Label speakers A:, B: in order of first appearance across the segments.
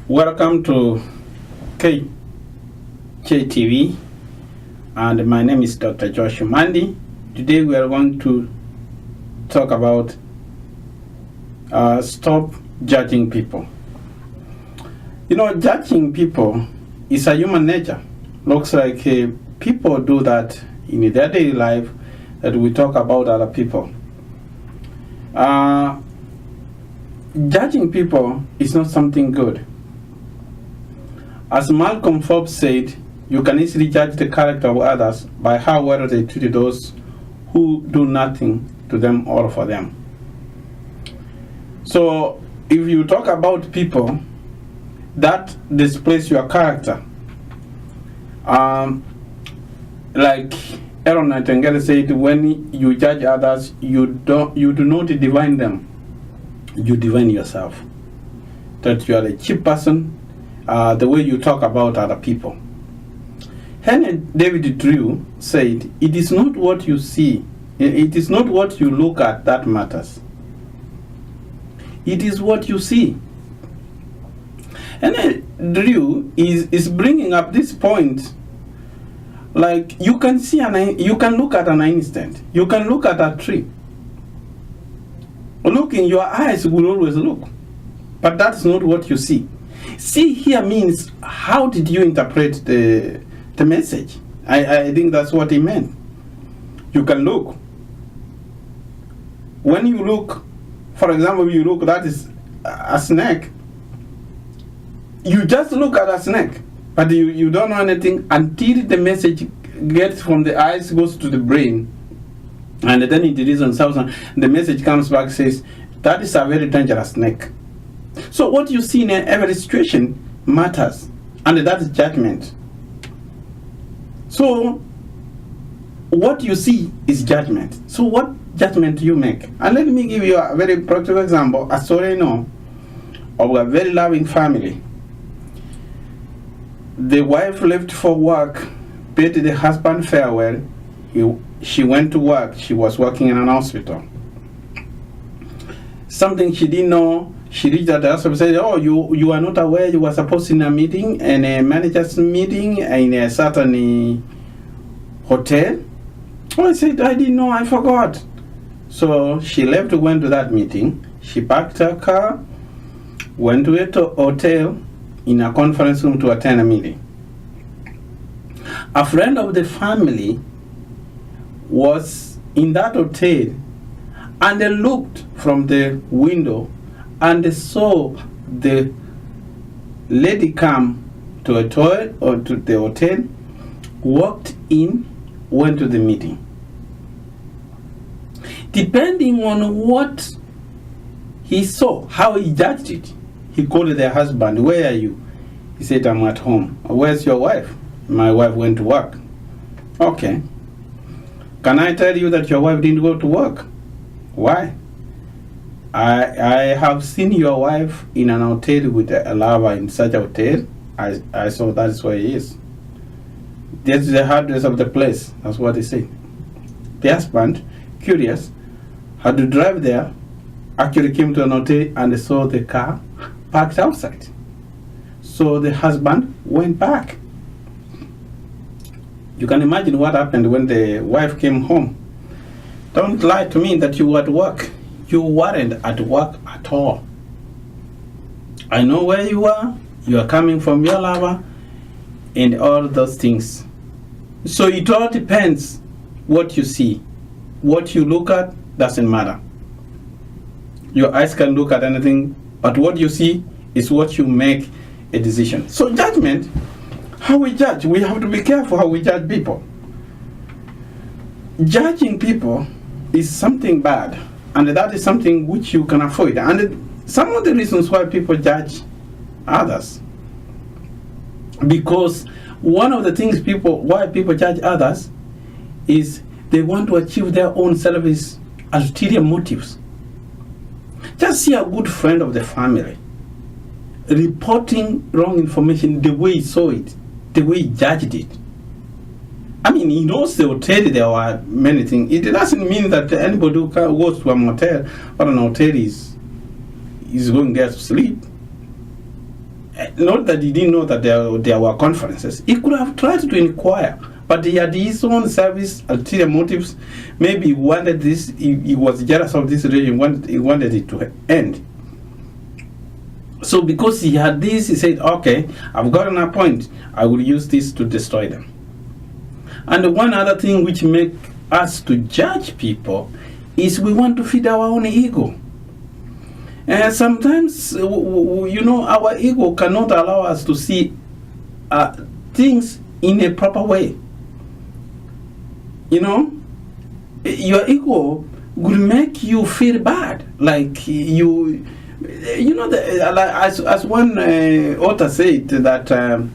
A: Welcome to KJTV, and my name is Dr. Josh Mandi. Today we are going to talk about stop judging people. Judging people is a human nature. Looks like people do that in their daily life, that we talk about other people. Judging people is not something good. As Malcolm Forbes said, you can easily judge the character of others by how well they treat those who do nothing to them or for them. So if you talk about people, that displays your character. Like Aaron Nightingale said, when you judge others, you do not divine them, you divine yourself. That you are a cheap person, the way you talk about other people. Henry David Thoreau said, it is not what you see, it is not what you look at that matters. It is what you see. And Thoreau is bringing up this point. Like, you can look at an instant, you can look at a tree. Looking, your eyes will always look, but that's not what you see. See here means, how did you interpret the message? I think that's what he meant. You can look. When you look, for example, you look, that is a snake. You just look at a snake, but you don't know anything until the message gets from the eyes, goes to the brain, and then it reasons out. The message comes back, says, that is a very dangerous snake. So what you see in every situation matters, and that is judgment. So what you see is judgment. So what judgment do you make? And let me give you a very practical example, a story I know of a very loving family. The wife left for work, bid the husband farewell. She went to work. She was working in an hospital. Something she didn't know, she reached out to the hospital and said, oh, you are not aware you were supposed in a meeting, in a manager's meeting in a certain hotel? Oh, I said, I didn't know, I forgot. So she left, went to that meeting. She parked her car, went to a hotel in a conference room to attend a meeting. A friend of the family was in that hotel, and they looked from the window and they saw the lady come to a toilet or to the hotel, walked in, went to the meeting. Depending on what he saw, how he judged it, he called their husband, where are you? He said, I'm at home. Where's your wife? My wife went to work. Okay. Can I tell you that your wife didn't go to work? Why? I have seen your wife in an hotel with a lover in such a hotel. I saw that's where he is. That's the address of the place. That's what he said. The husband, curious, had to drive there, actually came to an hotel and saw the car parked outside. So the husband went back. You can imagine what happened when the wife came home. Don't lie to me that you were at work. You weren't at work at all. I know where you are. You are coming from your lover and all those things. So it all depends what you see. What you look at doesn't matter. Your eyes can look at anything, but what you see is what you make a decision. So judgment, how we judge, we have to be careful how we judge people. Judging people is something bad, and that is something which you can avoid. And some of the reasons why people judge others, because one of the things why people judge others is they want to achieve their own selfish ulterior motives. Just see a good friend of the family reporting wrong information the way he saw it, the way he judged it. I mean, he knows the hotel, there are many things. It doesn't mean that anybody who goes to a motel or an hotel is going there to sleep. Not that he didn't know that there were conferences. He could have tried to inquire, but he had his own service, ulterior motives. Maybe he wanted this, he was jealous of this religion, he wanted it to end. So because he had this, he said, okay, I've gotten a point, I will use this to destroy them. And one other thing which makes us to judge people is we want to feed our own ego. And sometimes, our ego cannot allow us to see things in a proper way. Your ego will make you feel bad, like as one author said, that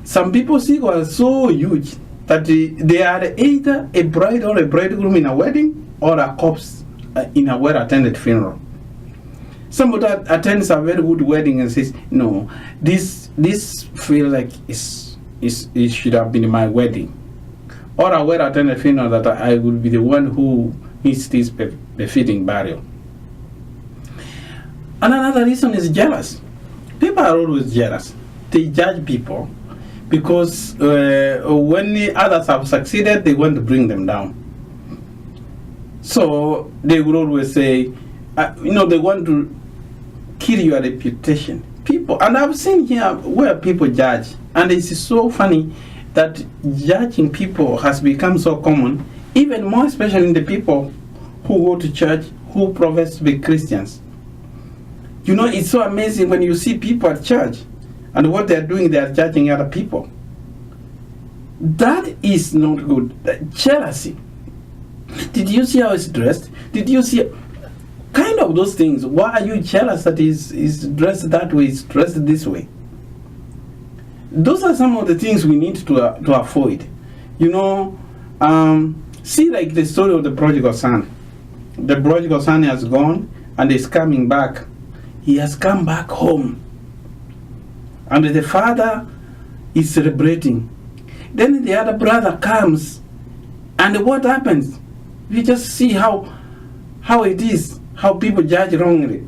A: some people's ego are so huge that they are either a bride or a bridegroom in a wedding or a corpse in a well-attended funeral. Somebody attends a very good wedding and says, no, this feel like it should have been my wedding. Or a well-attended funeral that I would be the one who needs this befitting burial. And another reason is jealous. People are always jealous. They judge people because when the others have succeeded, they want to bring them down. So they will always say, they want to kill your reputation. People, and I've seen here where people judge, and it's so funny that judging people has become so common, even more especially in the people who go to church, who profess to be Christians. It's so amazing when you see people at church and what they're doing, they're judging other people. That is not good. Jealousy. Did you see how it's dressed? Did you see kind of those things? Why are you jealous that is dressed that way, is dressed this way? Those are some of the things we need to avoid. See like the story of the prodigal son. The prodigal son has gone and is coming back. He has come back home. And the father is celebrating. Then the other brother comes. And what happens? We just see how it is, how people judge wrongly.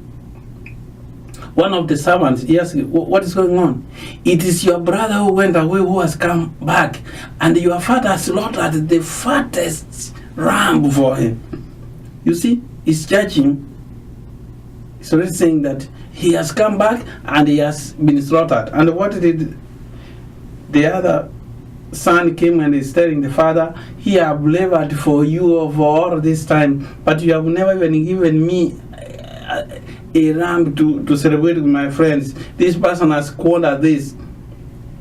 A: One of the servants, he asks, what is going on? It is your brother who went away who has come back, and your father slaughtered the fattest ram for him. You see, he's judging. He's already saying that he has come back and he has been slaughtered. And what did the other son came and is telling the father, he have labored for you for all this time, but you have never even given me a ram to celebrate with my friends. This person has squandered this.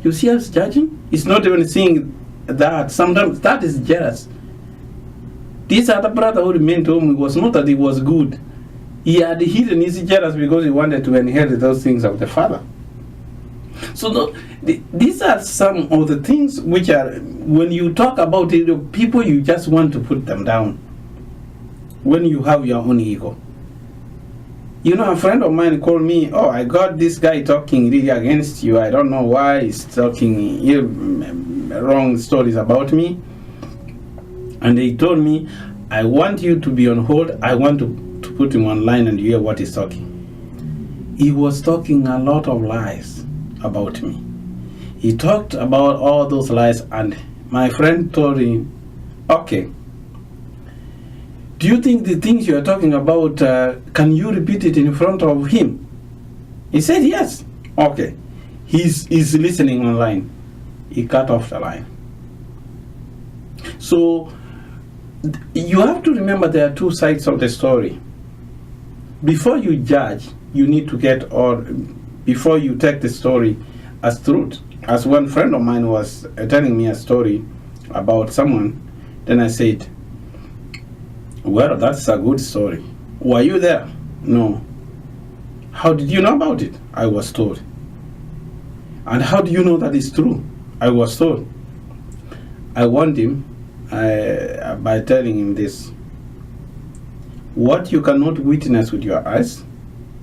A: You see us judging? It's not even seeing that. Sometimes that is jealous. This other brother who remained home, was not that he was good. He had hidden his jealous because he wanted to inherit those things of the father. So these are some of the things which are, when you talk about it, people, you just want to put them down when you have your own ego. A friend of mine called me, I got this guy talking really against you. I don't know why he's talking wrong stories about me. And he told me, I want you to be on hold. I want to put him online and hear what he's talking. He was talking a lot of lies about me. He talked about all those lies, and my friend told him, okay, do you think the things you are talking about, can you repeat it in front of him? He said yes. Okay. He's listening online. He cut off the line. So you have to remember there are two sides of the story. Before you judge, you need to before you take the story as truth. As one friend of mine was telling me a story about someone, then I said, well, that's a good story. Were you there? No. How did you know about it? I was told. And how do you know that it's true? I was told. I warned him by telling him this. What you cannot witness with your eyes,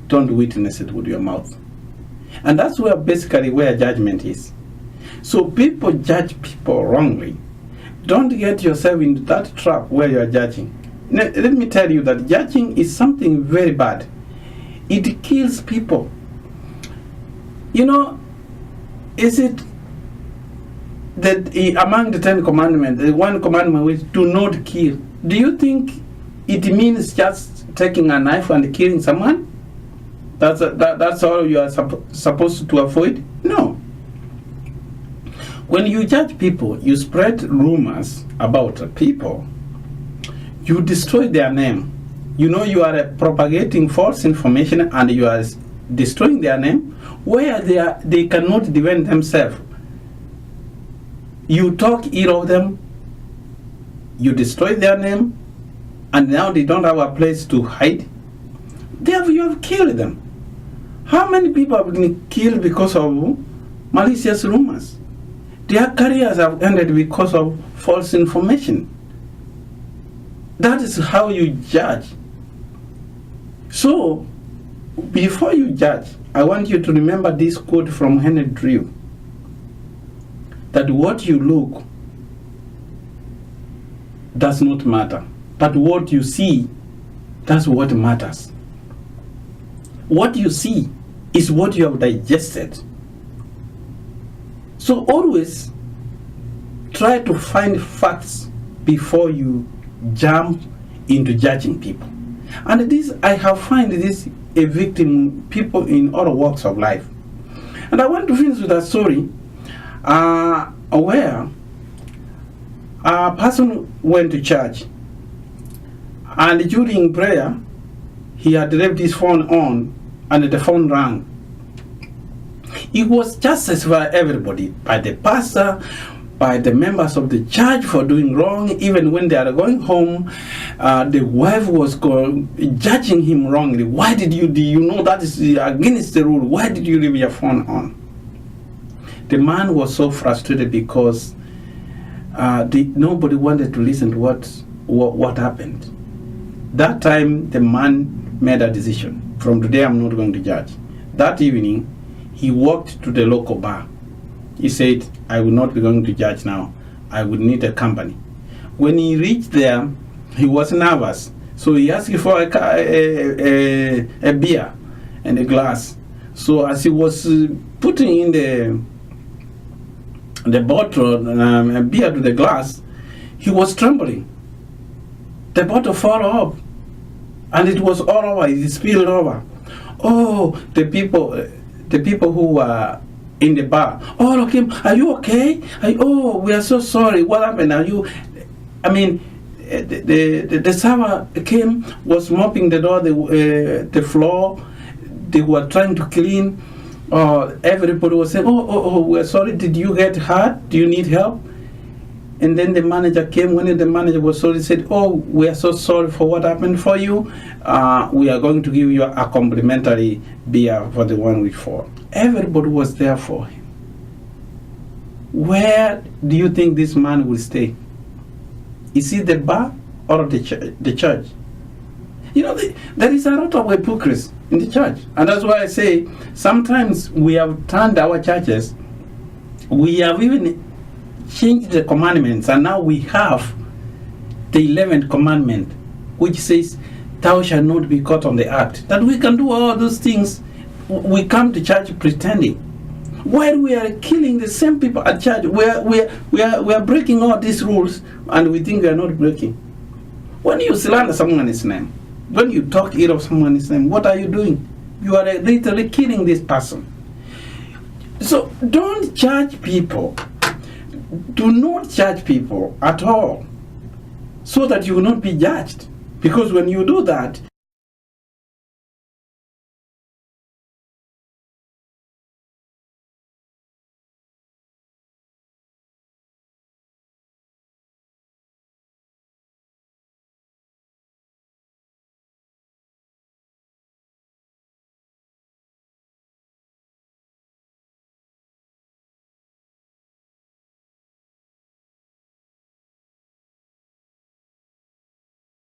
A: don't witness it with your mouth. And that's where judgment is. So people judge people wrongly. Don't get yourself into that trap where you are judging. Let me tell you that judging is something very bad. It kills people. is it that among the 10 commandments, the one commandment which do not kill, do you think it means just taking a knife and killing someone? That's all you are supposed to avoid? No. When you judge people, you spread rumors about people, you destroy their name. You know you are propagating false information and you are destroying their name where they cannot defend themselves. You talk ill of them, you destroy their name, and now they don't have a place to hide. Therefore, you have killed them. How many people have been killed because of malicious rumors? Their careers have ended because of false information. That is how you judge. So, before you judge, I want you to remember this quote from Henry Drew, that what you look does not matter, but what you see, that's what matters. What you see is what you have digested. So always try to find facts before you jump into judging people. And this, I have found this a victim people in all walks of life. And I want to finish with a story where a person went to church, and during prayer he had left his phone on and the phone rang. It was justice for everybody, by the pastor, by the members of the church for doing wrong. Even when they are going home, the wife was judging him wrongly. Why do you know that is against the rule? Why did you leave your phone on? The man was so frustrated because nobody wanted to listen to what happened. That time the man made a decision. From today I'm not going to judge. That evening he walked to the local bar. He said, I will not be going to judge now. I would need a company. When he reached there, he was nervous. So he asked for a beer and a glass. So as he was putting in the bottle, a beer to the glass, he was trembling. The bottle fell off, and it was all over. It spilled over. Oh, the people who were in the bar. Oh, look him. Are you okay? Oh, we are so sorry. What happened? Are you? I mean, the server came, was mopping the door, the floor. They were trying to clean. Everybody was saying, oh, we're sorry. Did you get hurt? Do you need help? And then the manager came. When the manager was sorry, he said, oh, we are so sorry for what happened for you. We are going to give you a complimentary beer for the 1 week for. Everybody was there for him. Where do you think this man will stay? Is it the bar or the church? You know, there is a lot of hypocrisy in the church. And that's why I say sometimes we have turned our churches, we have even changed the commandments, and now we have the 11th commandment, which says, thou shalt not be caught on the act. That we can do all those things. We come to church pretending, while we are killing the same people at church. We are breaking all these rules, and we think we are not breaking. When you slander someone's name, when you talk ill of someone's name, what are you doing? You are literally killing this person. So don't judge people. Do not judge people at all, so that you will not be judged. Because when you do that,